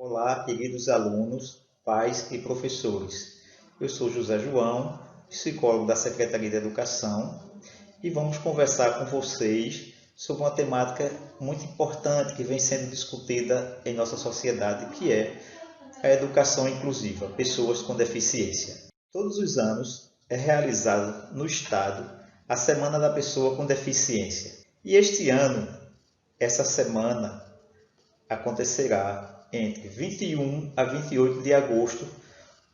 Olá, queridos alunos, pais e professores. Eu sou José João, psicólogo da Secretaria de Educação, e vamos conversar com vocês sobre uma temática muito importante que vem sendo discutida em nossa sociedade, que é a educação inclusiva, pessoas com deficiência. Todos os anos é realizada no Estado a Semana da Pessoa com Deficiência. E este ano, essa semana acontecerá entre 21 a 28 de agosto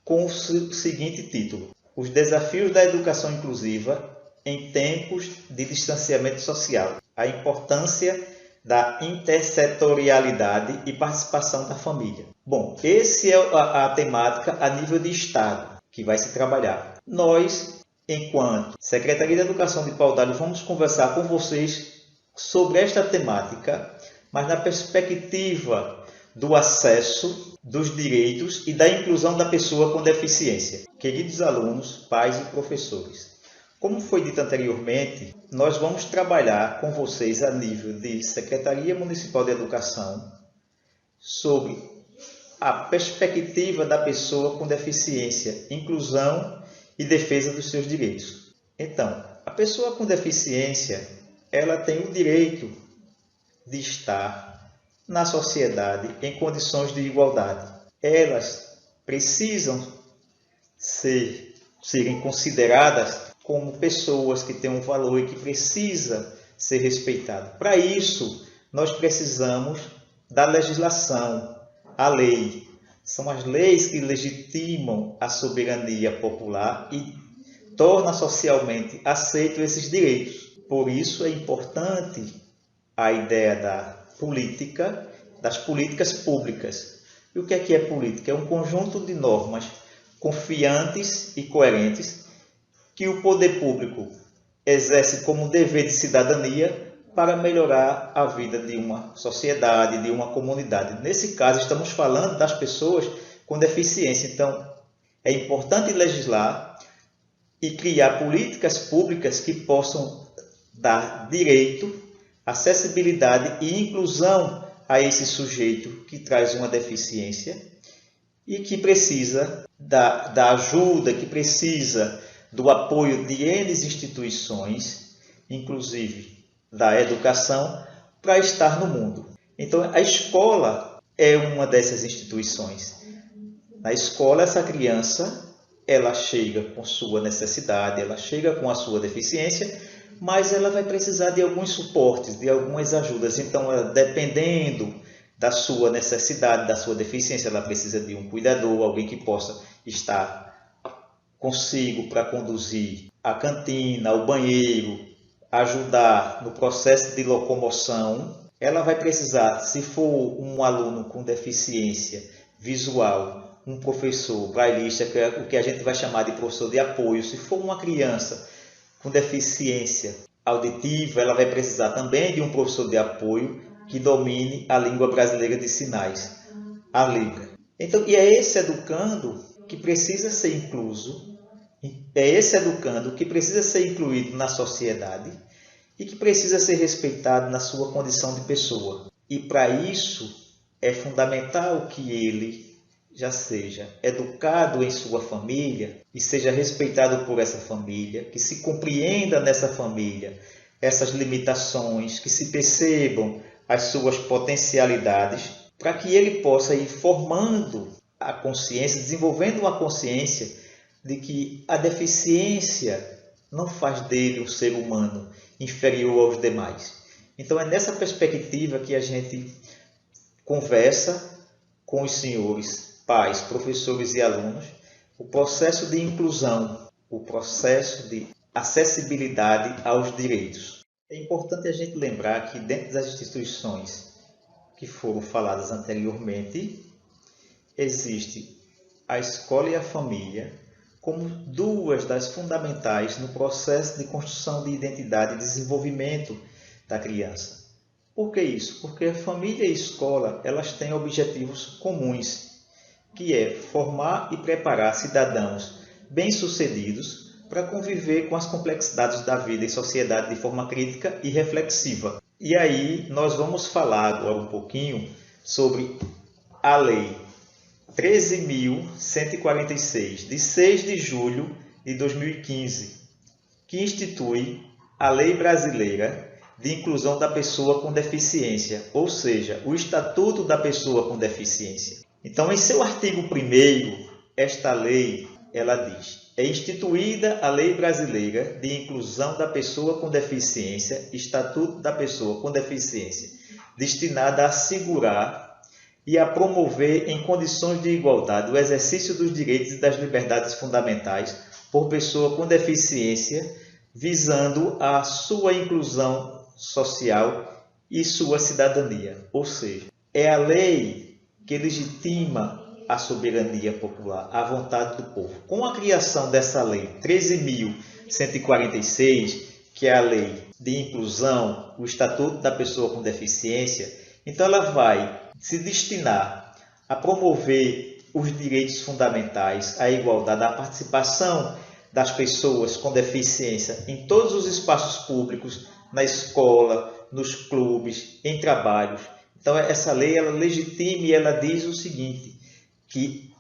com o seguinte título: Os desafios da educação inclusiva em tempos de distanciamento social. A importância da intersetorialidade e participação da família. Bom, essa é a temática a nível de Estado que vai se trabalhar. Nós, enquanto Secretaria de Educação de Paudalho, vamos conversar com vocês sobre esta temática, mas na perspectiva do acesso, dos direitos e da inclusão da pessoa com deficiência. Queridos alunos, pais e professores, como foi dito anteriormente, nós vamos trabalhar com vocês a nível de Secretaria Municipal de Educação sobre a perspectiva da pessoa com deficiência, inclusão e defesa dos seus direitos. Então, a pessoa com deficiência, ela tem o direito de estar na sociedade em condições de igualdade. Elas precisam serem consideradas como pessoas que têm um valor e que precisa ser respeitado. Para isso, nós precisamos da legislação, a lei. São as leis que legitimam a soberania popular e tornam socialmente aceitos esses direitos. Por isso é importante a ideia das políticas públicas. E o que é política? É um conjunto de normas confiantes e coerentes que o poder público exerce como dever de cidadania para melhorar a vida de uma sociedade, de uma comunidade. Nesse caso, estamos falando das pessoas com deficiência. Então, é importante legislar e criar políticas públicas que possam dar direito, acessibilidade e inclusão a esse sujeito que traz uma deficiência e que precisa da ajuda, que precisa do apoio de N instituições, inclusive da educação, para estar no mundo. Então, a escola é uma dessas instituições. Na escola, essa criança, ela chega com sua necessidade, ela chega com a sua deficiência, mas ela vai precisar de alguns suportes, de algumas ajudas. Então, dependendo da sua necessidade, da sua deficiência, ela precisa de um cuidador, alguém que possa estar consigo para conduzir a cantina, o banheiro, ajudar no processo de locomoção. Ela vai precisar, se for um aluno com deficiência visual, um professor brailista, que é o que a gente vai chamar de professor de apoio. Se for uma criança com deficiência auditiva, ela vai precisar também de um professor de apoio que domine a língua brasileira de sinais, a Libra. Então, e é esse educando que precisa ser incluso, é esse educando que precisa ser incluído na sociedade e que precisa ser respeitado na sua condição de pessoa. E para isso é fundamental que ele já seja educado em sua família e seja respeitado por essa família, que se compreenda nessa família essas limitações, que se percebam as suas potencialidades, para que ele possa ir formando a consciência, desenvolvendo uma consciência de que a deficiência não faz dele um ser humano inferior aos demais. Então é nessa perspectiva que a gente conversa com os senhores pais, professores e alunos, o processo de inclusão, o processo de acessibilidade aos direitos. É importante a gente lembrar que dentro das instituições que foram faladas anteriormente, existe a escola e a família como duas das fundamentais no processo de construção de identidade e desenvolvimento da criança. Por que isso? Porque a família e a escola, elas têm objetivos comuns, que é formar e preparar cidadãos bem-sucedidos para conviver com as complexidades da vida e sociedade de forma crítica e reflexiva. E aí nós vamos falar agora um pouquinho sobre a Lei 13.146, de 6 de julho de 2015, que institui a Lei Brasileira de Inclusão da Pessoa com Deficiência, ou seja, o Estatuto da Pessoa com Deficiência. Então, em seu artigo 1º, esta lei, ela diz: é instituída a Lei Brasileira de Inclusão da Pessoa com Deficiência, Estatuto da Pessoa com Deficiência, destinada a assegurar e a promover em condições de igualdade o exercício dos direitos e das liberdades fundamentais por pessoa com deficiência, visando a sua inclusão social e sua cidadania. Ou seja, é a lei que legitima a soberania popular, a vontade do povo. Com a criação dessa lei 13.146, que é a lei de inclusão, o Estatuto da Pessoa com Deficiência, então ela vai se destinar a promover os direitos fundamentais, a igualdade, a participação das pessoas com deficiência em todos os espaços públicos, na escola, nos clubes, em trabalhos. Então essa lei, ela legitima e ela diz o seguinte, que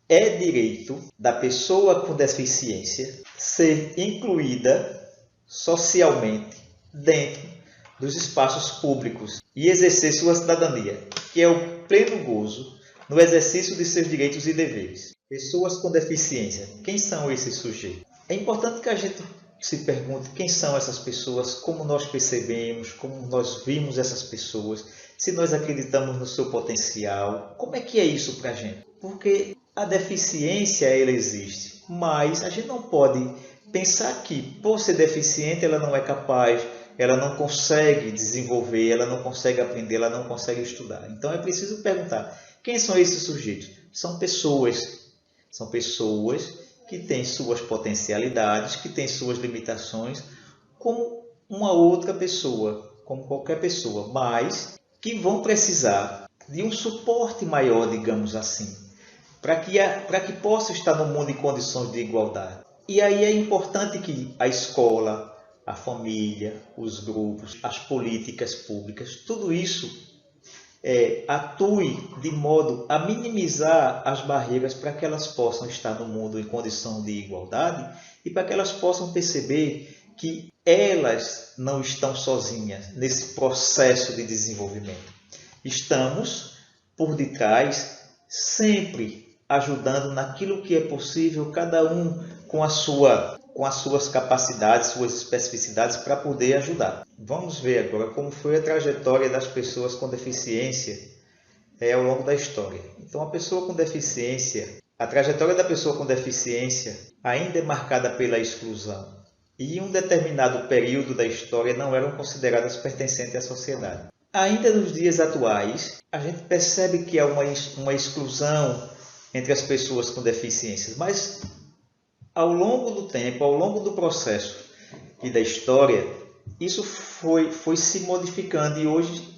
é direito da pessoa com deficiência ser incluída socialmente dentro dos espaços públicos e exercer sua cidadania, que é o pleno gozo no exercício de seus direitos e deveres. Pessoas com deficiência, quem são esses sujeitos? É importante que a gente se pergunte quem são essas pessoas, como nós percebemos, como nós vimos essas pessoas, se nós acreditamos no seu potencial, como é que é isso para a gente? Porque a deficiência, ela existe, mas a gente não pode pensar que, por ser deficiente, ela não é capaz, ela não consegue desenvolver, ela não consegue aprender, ela não consegue estudar. Então é preciso perguntar, quem são esses sujeitos? São pessoas que têm suas potencialidades, que têm suas limitações, como uma outra pessoa, como qualquer pessoa, mas que vão precisar de um suporte maior, digamos assim, para que possa estar no mundo em condições de igualdade. E aí é importante que a escola, a família, os grupos, as políticas públicas, tudo isso atue de modo a minimizar as barreiras para que elas possam estar no mundo em condição de igualdade e para que elas possam perceber que elas não estão sozinhas nesse processo de desenvolvimento. Estamos por detrás, sempre ajudando naquilo que é possível, cada um com as suas capacidades, suas especificidades para poder ajudar. Vamos ver agora como foi a trajetória das pessoas com deficiência ao longo da história. Então, a trajetória da pessoa com deficiência ainda é marcada pela exclusão. E em um determinado período da história não eram consideradas pertencentes à sociedade. Ainda nos dias atuais, a gente percebe que há uma exclusão entre as pessoas com deficiências, mas ao longo do tempo, ao longo do processo e da história, isso foi se modificando e hoje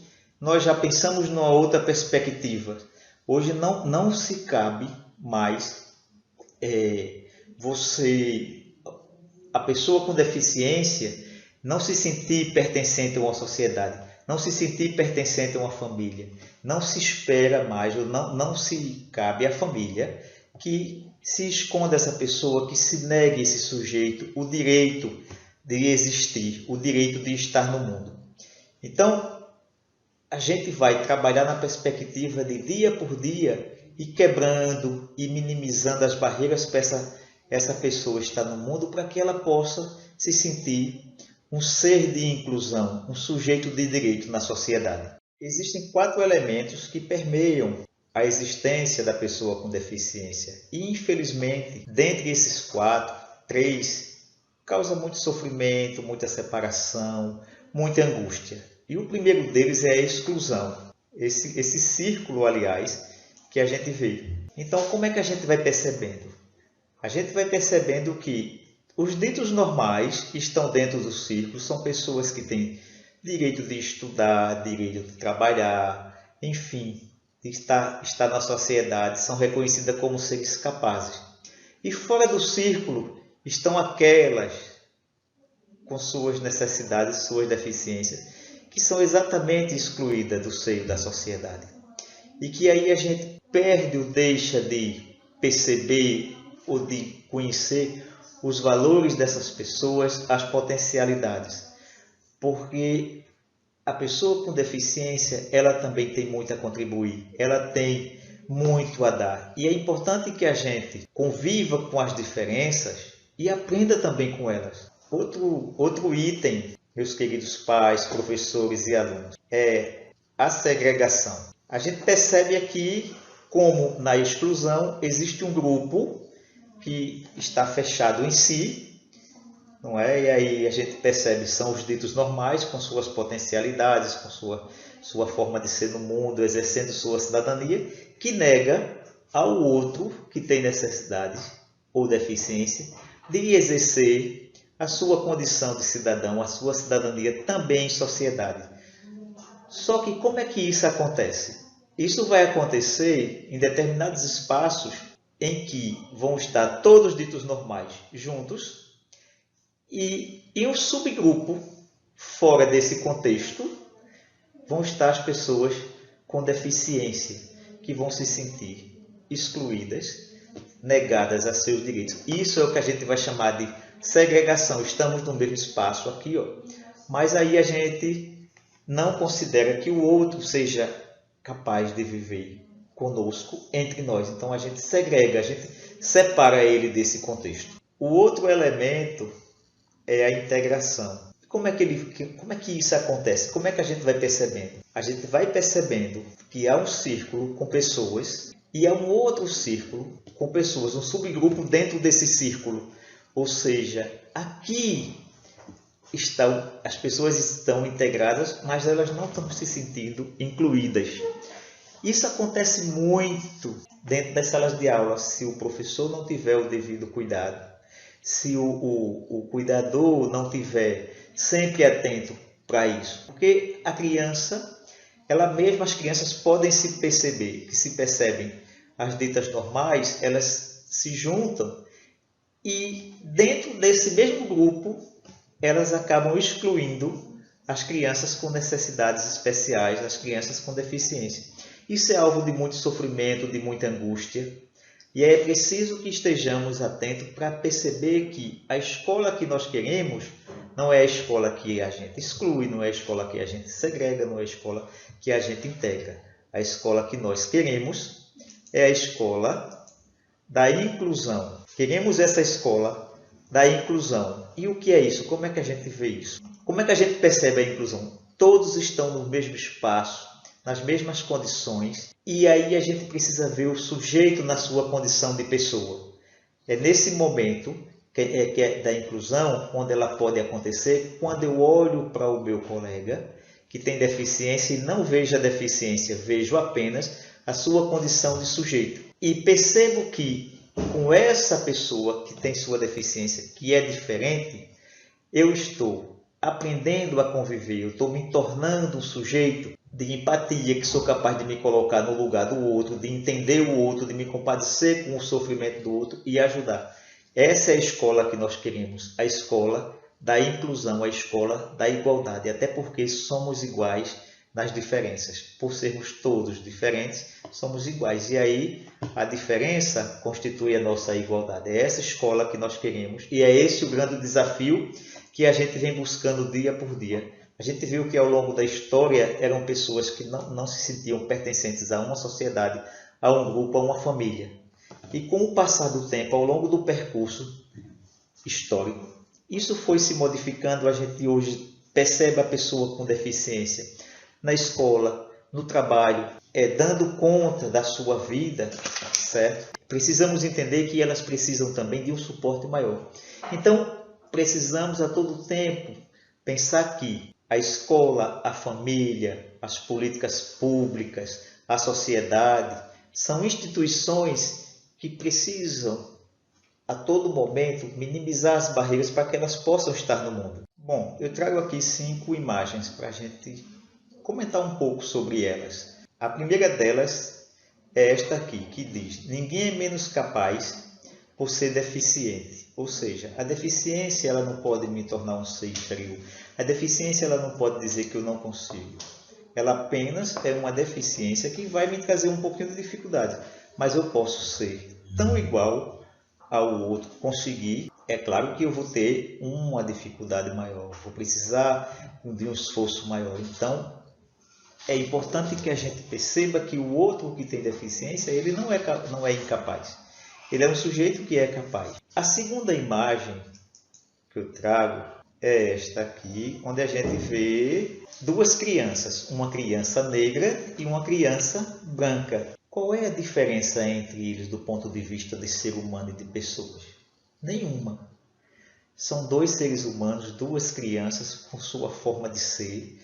nós já pensamos numa outra perspectiva. Hoje não se cabe mais a pessoa com deficiência não se sentir pertencente a uma sociedade, não se sentir pertencente a uma família. Não se espera mais, ou não se cabe à família que se esconda essa pessoa, que se negue esse sujeito o direito de existir, o direito de estar no mundo. Então, a gente vai trabalhar na perspectiva de dia por dia e quebrando e minimizando as barreiras para essa pessoa estar no mundo, para que ela possa se sentir um ser de inclusão, um sujeito de direito na sociedade. Existem 4 elementos que permeiam a existência da pessoa com deficiência. E, infelizmente, dentre esses 4, 3 causa muito sofrimento, muita separação, muita angústia. E o primeiro deles é a exclusão. Esse círculo, aliás, que a gente vê. Então, como é que a gente vai percebendo? A gente vai percebendo que os ditos normais que estão dentro do círculo são pessoas que têm direito de estudar, direito de trabalhar, enfim, de estar na sociedade, são reconhecidas como seres capazes. E fora do círculo estão aquelas com suas necessidades, suas deficiências, que são exatamente excluídas do seio da sociedade. e que aí a gente perde ou deixa de perceber ou de conhecer os valores dessas pessoas, as potencialidades. Porque a pessoa com deficiência, ela também tem muito a contribuir, ela tem muito a dar. E é importante que a gente conviva com as diferenças e aprenda também com elas. Outro item, meus queridos pais, professores e alunos, é a segregação. A gente percebe aqui como na exclusão existe um grupo que está fechado em si, não é? E aí a gente percebe são os ditos normais com suas potencialidades, com sua forma de ser no mundo, exercendo sua cidadania, que nega ao outro que tem necessidade ou deficiência de exercer a sua condição de cidadão, a sua cidadania também em sociedade. Só que como é que isso acontece? Isso vai acontecer em determinados espaços em que vão estar todos os ditos normais juntos e em um subgrupo fora desse contexto vão estar as pessoas com deficiência que vão se sentir excluídas, negadas a seus direitos. Isso é o que a gente vai chamar de segregação. Estamos no mesmo espaço aqui, ó. Mas aí a gente não considera que o outro seja capaz de viver conosco, entre nós. Então a gente segrega, a gente separa ele desse contexto. O outro elemento é a integração. Como é que isso acontece? Como é que a gente vai percebendo? A gente vai percebendo que há um círculo com pessoas e há um outro círculo com pessoas, um subgrupo dentro desse círculo. Ou seja, aqui as pessoas estão integradas, mas elas não estão se sentindo incluídas. Isso acontece muito dentro das salas de aula, se o professor não tiver o devido cuidado, se o cuidador não tiver sempre atento para isso. Porque a criança, as crianças podem se perceber, que se percebem as ditas normais, elas se juntam e dentro desse mesmo grupo, elas acabam excluindo as crianças com necessidades especiais, as crianças com deficiência. Isso é alvo de muito sofrimento, de muita angústia. E é preciso que estejamos atentos para perceber que a escola que nós queremos não é a escola que a gente exclui, não é a escola que a gente segrega, não é a escola que a gente integra. A escola que nós queremos é a escola da inclusão. Queremos essa escola da inclusão. E o que é isso? Como é que a gente vê isso? Como é que a gente percebe a inclusão? Todos estão no mesmo espaço, nas mesmas condições, e aí a gente precisa ver o sujeito na sua condição de pessoa. É nesse momento que é da inclusão, onde ela pode acontecer, quando eu olho para o meu colega que tem deficiência e não vejo a deficiência, vejo apenas a sua condição de sujeito. E percebo que com essa pessoa que tem sua deficiência, que é diferente, eu estou aprendendo a conviver, eu estou me tornando um sujeito de empatia, que sou capaz de me colocar no lugar do outro, de entender o outro, de me compadecer com o sofrimento do outro e ajudar. Essa é a escola que nós queremos, a escola da inclusão, a escola da igualdade, até porque somos iguais nas diferenças. Por sermos todos diferentes, somos iguais. E aí a diferença constitui a nossa igualdade. É essa escola que nós queremos e é esse o grande desafio que a gente vem buscando dia por dia. A gente viu que ao longo da história eram pessoas que não se sentiam pertencentes a uma sociedade, a um grupo, a uma família. E com o passar do tempo, ao longo do percurso histórico, isso foi se modificando. A gente hoje percebe a pessoa com deficiência na escola, no trabalho, dando conta da sua vida, certo? Precisamos entender que elas precisam também de um suporte maior. Então, precisamos a todo tempo pensar que a escola, a família, as políticas públicas, a sociedade, são instituições que precisam, a todo momento, minimizar as barreiras para que elas possam estar no mundo. Bom, eu trago aqui 5 imagens para a gente comentar um pouco sobre elas. A primeira delas é esta aqui, que diz: ninguém é menos capaz por ser deficiente. Ou seja, a deficiência ela não pode me tornar um ser inferior. A deficiência ela não pode dizer que eu não consigo. Ela apenas é uma deficiência que vai me trazer um pouquinho de dificuldade. Mas eu posso ser tão igual ao outro, conseguir. É claro que eu vou ter uma dificuldade maior, vou precisar de um esforço maior. Então, é importante que a gente perceba que o outro que tem deficiência, ele não é incapaz. Ele é um sujeito que é capaz. A segunda imagem que eu trago é esta aqui, onde a gente vê duas crianças, uma criança negra e uma criança branca. Qual é a diferença entre eles do ponto de vista de ser humano e de pessoas? Nenhuma. São dois seres humanos, duas crianças com sua forma de ser,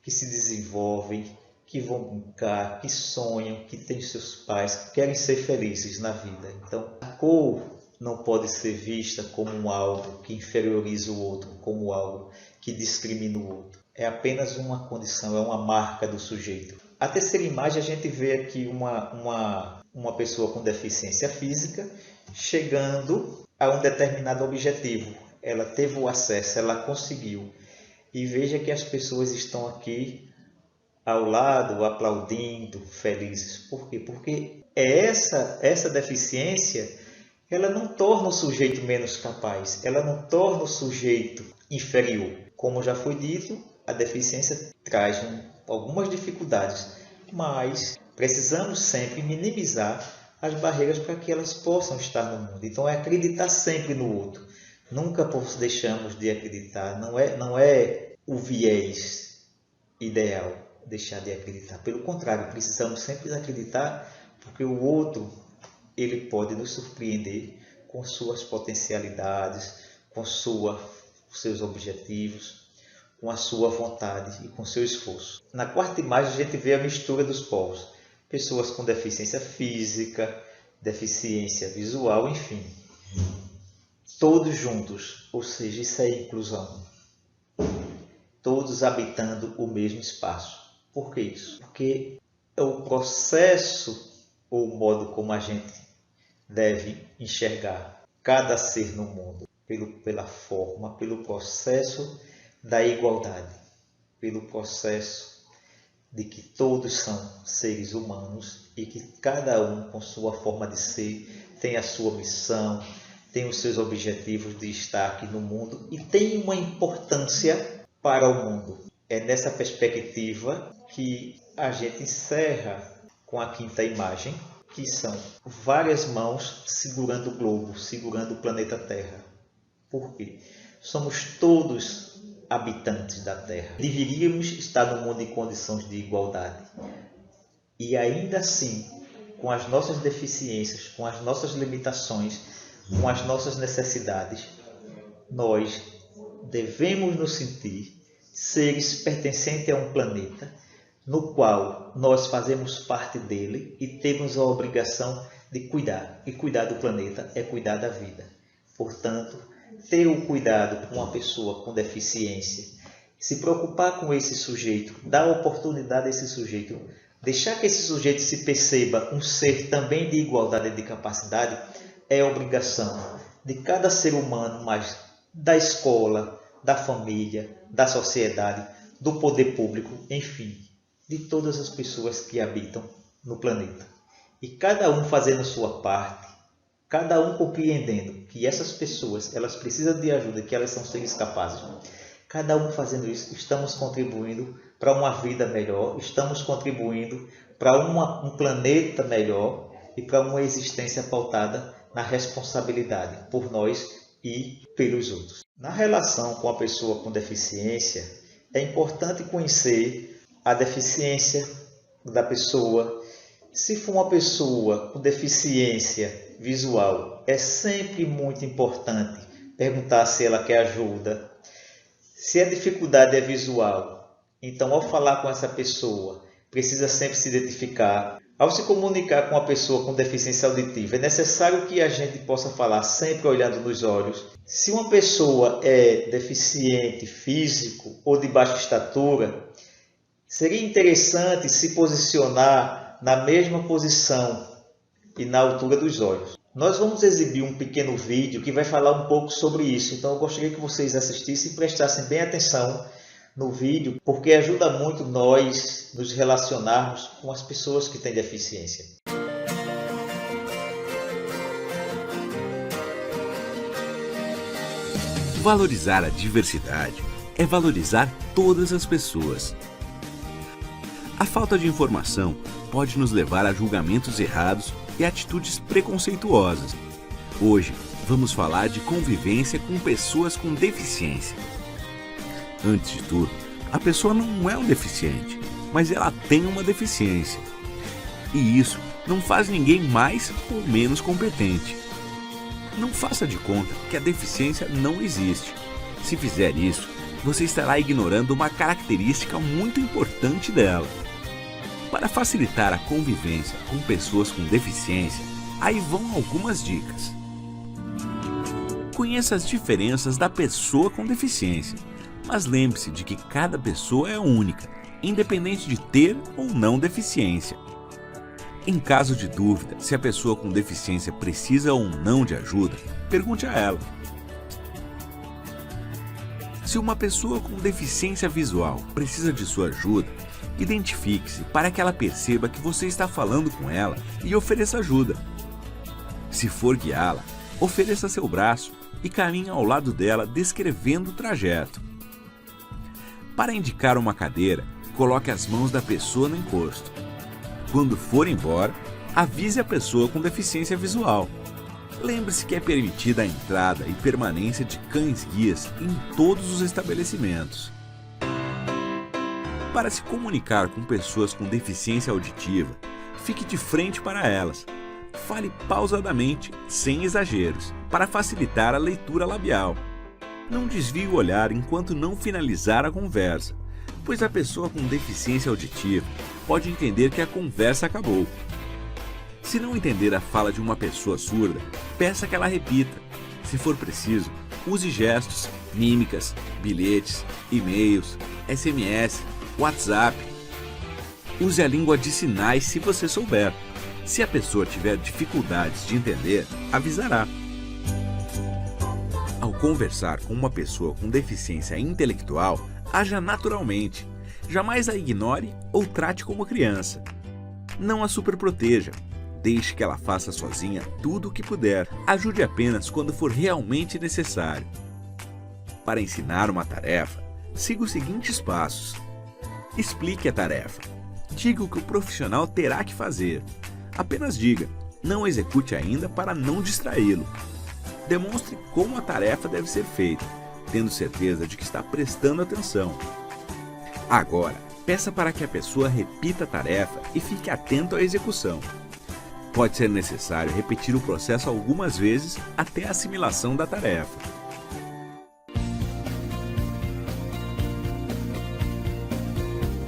que se desenvolvem, que vão brincar, que sonham, que têm seus pais, que querem ser felizes na vida. Então, a cor não pode ser vista como algo que inferioriza o outro, como algo que discrimina o outro. É apenas uma condição, é uma marca do sujeito. A terceira imagem, a gente vê aqui uma pessoa com deficiência física chegando a um determinado objetivo. Ela teve o acesso, ela conseguiu. E veja que as pessoas estão aqui ao lado, aplaudindo, felizes. Por quê? Porque essa deficiência, ela não torna o sujeito menos capaz, ela não torna o sujeito inferior. Como já foi dito, a deficiência traz algumas dificuldades, mas precisamos sempre minimizar as barreiras para que elas possam estar no mundo. Então, é acreditar sempre no outro. Nunca deixamos de acreditar, não é o viés ideal deixar de acreditar. Pelo contrário, precisamos sempre acreditar, porque o outro ele pode nos surpreender com suas potencialidades, com seus objetivos, com a sua vontade e com seu esforço. Na quarta imagem a gente vê a mistura dos povos. Pessoas com deficiência física, deficiência visual, enfim. Todos juntos, ou seja, isso é inclusão. Todos habitando o mesmo espaço. Por que isso? Porque é o processo ou o modo como a gente deve enxergar cada ser no mundo, pela forma, pelo processo da igualdade, pelo processo de que todos são seres humanos e que cada um, com sua forma de ser, tem a sua missão, tem os seus objetivos de estar aqui no mundo e tem uma importância para o mundo. É nessa perspectiva que a gente encerra com a quinta imagem, que são várias mãos segurando o globo, segurando o planeta Terra. Por quê? Somos todos habitantes da Terra. Deveríamos estar no mundo em condições de igualdade. E ainda assim, com as nossas deficiências, com as nossas limitações, com as nossas necessidades, nós devemos nos sentir seres pertencentes a um planeta no qual nós fazemos parte dele e temos a obrigação de cuidar. E cuidar do planeta é cuidar da vida. Portanto, ter o cuidado com uma pessoa com deficiência, se preocupar com esse sujeito, dar oportunidade a esse sujeito, deixar que esse sujeito se perceba um ser também de igualdade e de capacidade, é obrigação de cada ser humano, mas da escola, da família, da sociedade, do poder público, enfim, de todas as pessoas que habitam no planeta. E cada um fazendo sua parte, cada um compreendendo que essas pessoas, elas precisam de ajuda, que elas são seres capazes. Cada um fazendo isso, estamos contribuindo para uma vida melhor, estamos contribuindo para um planeta melhor e para uma existência pautada na responsabilidade por nós e pelos outros. Na relação com a pessoa com deficiência, é importante conhecer a deficiência da pessoa. Se for uma pessoa com deficiência visual, é sempre muito importante perguntar se ela quer ajuda. Se a dificuldade é visual, então ao falar com essa pessoa, precisa sempre se identificar. Ao se comunicar com uma pessoa com deficiência auditiva, é necessário que a gente possa falar sempre olhando nos olhos. Se uma pessoa é deficiente físico ou de baixa estatura, seria interessante se posicionar na mesma posição e na altura dos olhos. Nós vamos exibir um pequeno vídeo que vai falar um pouco sobre isso, então eu gostaria que vocês assistissem e prestassem bem atenção no vídeo, porque ajuda muito nós nos relacionarmos com as pessoas que têm deficiência. Valorizar a diversidade é valorizar todas as pessoas. A falta de informação pode nos levar a julgamentos errados e atitudes preconceituosas. Hoje, vamos falar de convivência com pessoas com deficiência. Antes de tudo, a pessoa não é um deficiente, mas ela tem uma deficiência. E isso não faz ninguém mais ou menos competente. Não faça de conta que a deficiência não existe. Se fizer isso, você estará ignorando uma característica muito importante dela. Para facilitar a convivência com pessoas com deficiência, aí vão algumas dicas. Conheça as diferenças da pessoa com deficiência, mas lembre-se de que cada pessoa é única, independente de ter ou não deficiência. Em caso de dúvida se a pessoa com deficiência precisa ou não de ajuda, pergunte a ela. Se uma pessoa com deficiência visual precisa de sua ajuda, identifique-se para que ela perceba que você está falando com ela e ofereça ajuda. Se for guiá-la, ofereça seu braço e caminhe ao lado dela descrevendo o trajeto. Para indicar uma cadeira, coloque as mãos da pessoa no encosto. Quando for embora, avise a pessoa com deficiência visual. Lembre-se que é permitida a entrada e permanência de cães-guias em todos os estabelecimentos. Para se comunicar com pessoas com deficiência auditiva, fique de frente para elas. Fale pausadamente, sem exageros, para facilitar a leitura labial. Não desvie o olhar enquanto não finalizar a conversa, pois a pessoa com deficiência auditiva pode entender que a conversa acabou. Se não entender a fala de uma pessoa surda, peça que ela repita. Se for preciso, use gestos, mímicas, bilhetes, e-mails, SMS, WhatsApp. Use a língua de sinais se você souber. Se a pessoa tiver dificuldades de entender, avisará. Ao conversar com uma pessoa com deficiência intelectual, haja naturalmente. Jamais a ignore ou trate como criança. Não a superproteja. Deixe que ela faça sozinha tudo o que puder. Ajude apenas quando for realmente necessário. Para ensinar uma tarefa, siga os seguintes passos. Explique a tarefa. Diga o que o profissional terá que fazer. Apenas diga, não execute ainda para não distraí-lo. Demonstre como a tarefa deve ser feita, tendo certeza de que está prestando atenção. Agora, peça para que a pessoa repita a tarefa e fique atento à execução. Pode ser necessário repetir o processo algumas vezes até a assimilação da tarefa.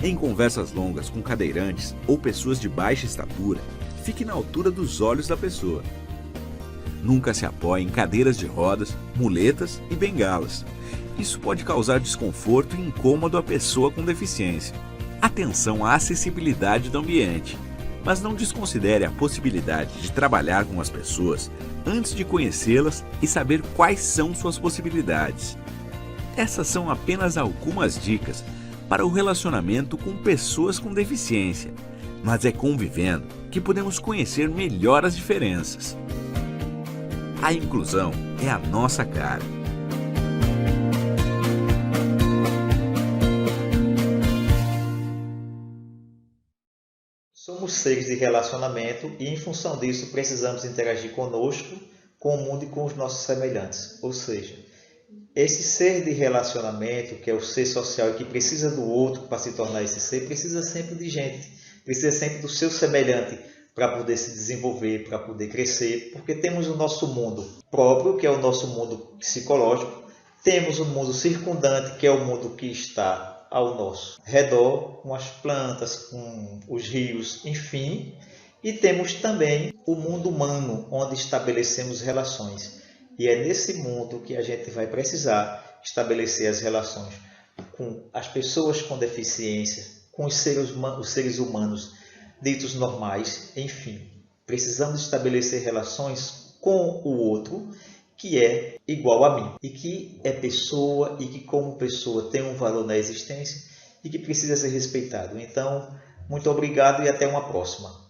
Em conversas longas com cadeirantes ou pessoas de baixa estatura, fique na altura dos olhos da pessoa. Nunca se apoie em cadeiras de rodas, muletas e bengalas. Isso pode causar desconforto e incômodo à pessoa com deficiência. Atenção à acessibilidade do ambiente, mas não desconsidere a possibilidade de trabalhar com as pessoas antes de conhecê-las e saber quais são suas possibilidades. Essas são apenas algumas dicas para o relacionamento com pessoas com deficiência, mas é convivendo que podemos conhecer melhor as diferenças. A inclusão é a nossa cara. Somos seres de relacionamento e, em função disso, precisamos interagir conosco, com o mundo e com os nossos semelhantes. Ou seja, esse ser de relacionamento, que é o ser social e que precisa do outro para se tornar esse ser, precisa sempre de gente, precisa sempre do seu semelhante para poder se desenvolver, para poder crescer, porque temos o nosso mundo próprio, que é o nosso mundo psicológico, temos o mundo circundante, que é o mundo que está ao nosso redor, com as plantas, com os rios, enfim, e temos também o mundo humano, onde estabelecemos relações. E é nesse mundo que a gente vai precisar estabelecer as relações com as pessoas com deficiência, com os seres humanos ditos normais, enfim. Precisamos estabelecer relações com o outro que é igual a mim e que é pessoa e que como pessoa tem um valor na existência e que precisa ser respeitado. Então, muito obrigado e até uma próxima.